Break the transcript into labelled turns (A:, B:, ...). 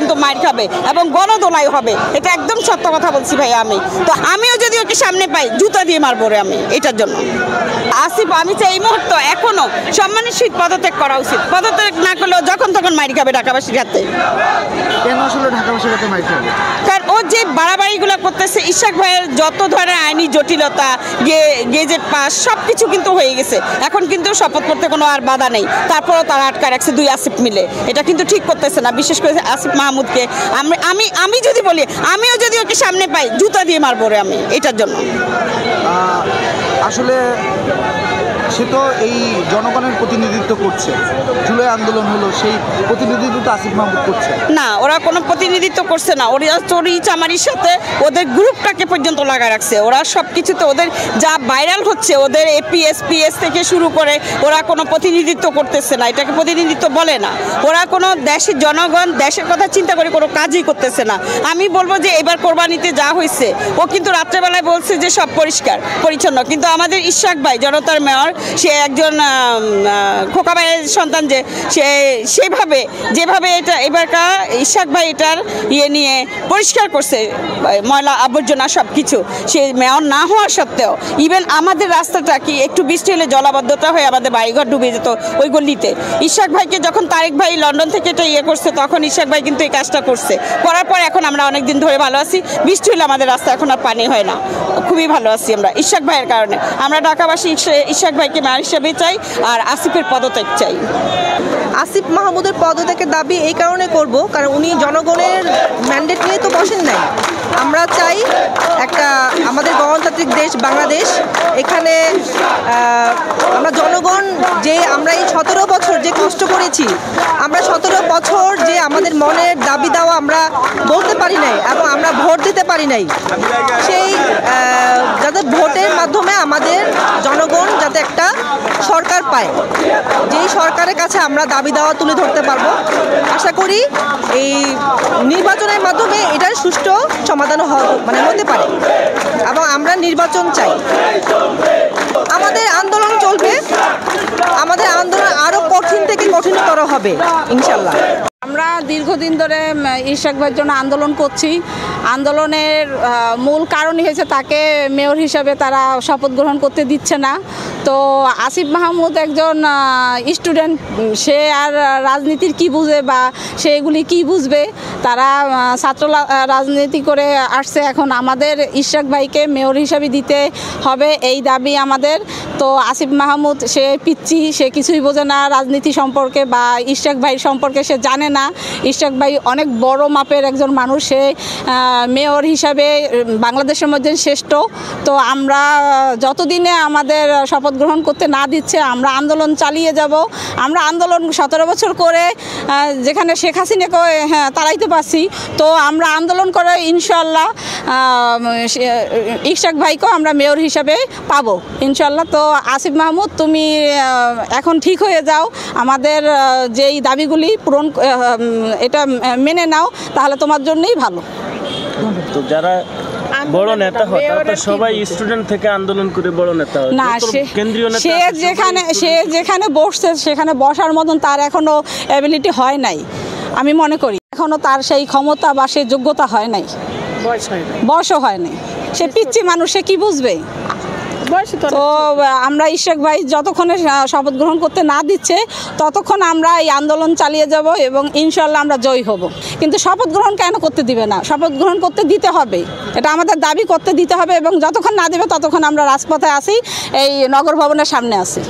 A: কিন্তু মার খাবে এবং গণদোলাই হবে, এটা একদম সত্য কথা বলছি ভাই। আমি তো আমিও যদি ওকে সামনে পাই জুতা দিয়ে মারবো রে আমি এটার জন্য। আসিফ আমি চাই এই মুহূর্তে এখনো সম্মানের সহিত পদত্যাগ করা উচিত। পদত্যাগ না করলেও যখন তখন মারি খাবে ঢাকাবাসীর হাতে।
B: কেন আসলে ঢাকাবাসীর হাতে মারি খাবে?
A: কারণ ও যে বাড়াবাড়িগুলো করতেছে, ইশাক ভাইয়ের যত ধরনের আইনি জটিলতা, গেজেট পাস সব কিছু কিন্তু হয়ে গেছে। এখন কিন্তু শপথ করতে কোনো আর বাধা নেই, তারপরেও তারা আটকা রাখছে দুই আসিফ মিলে। এটা কিন্তু ঠিক করতেছে না, বিশেষ করে আসিফ মাহমুদকে। আমি যদি বলি আমিও যদি ওকে সামনে পাই জুতা দিয়ে মারবো রে আমি এটার জন্য।
B: আসলে সে তো এই জনগণের প্রতিনিধিত্ব করছে, জুলাই আন্দোলন হলো সেই প্রতিনিধিত্ব তো আসিফ মাহমুদ করছে
A: না। ওরা কোনো প্রতিনিধিত্ব করছে না, ওরা চুরি চামারির সাথে ওদের গ্রুপটাকে পর্যন্ত লাগায় রাখছে। ওরা সব কিছুতে ওদের যা ভাইরাল হচ্ছে, ওদের এপিএস থেকে শুরু করে ওরা কোনো প্রতিনিধিত্ব করতেছে না, এটাকে প্রতিনিধিত্ব বলে না। ওরা কোনো দেশের জনগণ দেশের কথা চিন্তা করে কোনো কাজই করতেছে না। আমি বলবো যে এবার কোরবানিতে যা হয়েছে, ও কিন্তু রাত্রেবেলায় বলছে যে সব পরিষ্কার পরিচ্ছন্ন, কিন্তু আমাদের ইশাক ভাই জনতার মেয়র, সে একজন খোকা ভাইয়ের সন্তান, যে সে সেভাবে যেভাবে এটা এবারকার ইশাক ভাই এটার নিয়ে পরিষ্কার করছে ময়লা আবর্জনা সব কিছু, সে মেয়র না হওয়া সত্ত্বেও। ইভেন আমাদের রাস্তাটা কি একটু বৃষ্টি হলে জলাবদ্ধতা হয়ে আমাদের বাড়িঘর ডুবে যেত ওই গলিতে। ইশাক ভাইকে যখন তারেক ভাই লন্ডন থেকে এটা করছে, তখন ইশাক ভাই কিন্তু এই কাজটা করছে। করার পর এখন আমরা অনেক দিন ধরে ভালো আছি। বৃষ্টি হলে আমাদের রাস্তা এখন আর পানি হয় না, খুবই ভালো আছি আমরা ইশাক ভাইয়ের কারণে। আমরা ঢাকাবাসী ইশাক ভাইকে মেয়র হিসেবে চাই, আর আসিফের পদত্যাগ চাই।
C: আসিফ মাহমুদের পদত্যাগের দাবি এই কারণে করব, কারণ উনি জনগণের ম্যান্ডেট নিয়ে তো বসেন নাই। আমরা চাই একটা আমাদের গণতান্ত্রিক দেশ বাংলাদেশ, এখানে আমরা জনগণ যে আমরা এই 17 বছর যে কষ্ট করেছি, আমরা 17 বছর যে আমাদের মনের দাবি দেওয়া আমরা বলতে পারি নাই এবং আমরা ভোট দিতে পারি নাই, সেই যাতে ভোটের মাধ্যমে আমাদের জনগণ যাতে একটা সরকার পায়, যেই সরকারের কাছে আমরা দাবি দেওয়া তুলে ধরতে পারবো। আশা করি এই নির্বাচনের মাধ্যমে এটার সুষ্ঠু সমাধান হতে পারে এবং আমরা নির্বাচন চাই। আমাদের আন্দোলন চলবে, আমাদের আন্দোলন আরো কঠিন থেকে কঠিনতর হবে ইনশাল্লাহ।
D: আমরা দীর্ঘদিন ধরে ইশাক ভাইয়ের জন্য আন্দোলন করছি। আন্দোলনের মূল কারণই হয়েছে তাকে মেয়র হিসাবে তারা শপথ গ্রহণ করতে দিচ্ছে না। তো আসিফ মাহমুদ একজন স্টুডেন্ট, সে আর রাজনীতির কি বুঝে বা সে এগুলি কী বুঝবে। তারা ছাত্র রাজনীতি করে আসছে, এখন আমাদের ইশাক ভাইকে মেয়র হিসাবে দিতে হবে, এই দাবি আমাদের। তো আসিফ মাহমুদ সে পিচ্ছি, সে কিছুই বোঝে না রাজনীতি সম্পর্কে বা ইশাক ভাই সম্পর্কে সে জানে না। ইশাক ভাই অনেক বড় মাপের একজন মানুষ, সে মেয়র হিসাবে বাংলাদেশের মধ্যে শ্রেষ্ঠ। তো আমরা যতদিনে আমাদের শপথ গ্রহণ করতে না দিচ্ছে আমরা আন্দোলন চালিয়ে যাব। আমরা আন্দোলন 17 বছর করে যেখানে শেখ হাসিনাকে তাড়াইতে পারছি, তো আমরা আন্দোলন করে ইনশাল্লাহ ইশাক ভাইকেও আমরা মেয়র হিসাবে পাবো ইনশাল্লাহ। তো আসিফ মাহমুদ, তুমি এখন ঠিক হয়ে যাও, আমাদের যেই দাবিগুলি পূরণ এটা মেনে নাও, তাহলে তোমার জন্যই ভালো।
E: তো যারা বড় নেতা হয় তারা তো সবাই স্টুডেন্ট থেকে আন্দোলন করে বড় নেতা হয় না। কেন্দ্রীয় নেতা
D: সে যেখানে বসছে সেখানে বসার মতন তার এখনো অ্যাবিলিটি হয় নাই, আমি মনে করি এখনো তার সেই ক্ষমতা বা সেই যোগ্যতা হয় নাই, বয়সও হয় নাই। সে পিচ্ছি মানুষ, সে কি বুঝবে? তো আমরা ইশাক ভাই যতক্ষণে শপথ গ্রহণ করতে না দিচ্ছে ততক্ষণ আমরা এই আন্দোলন চালিয়ে যাব এবং ইনশাল্লাহ আমরা জয়ী হব। কিন্তু শপথ গ্রহণ কেন করতে দিবে না? শপথ গ্রহণ করতে দিতে হবে, এটা আমাদের দাবি, করতে দিতে হবে। এবং যতক্ষণ না দেবে ততক্ষণ আমরা রাজপথে আসি, এই নগর ভবনের সামনে আসি।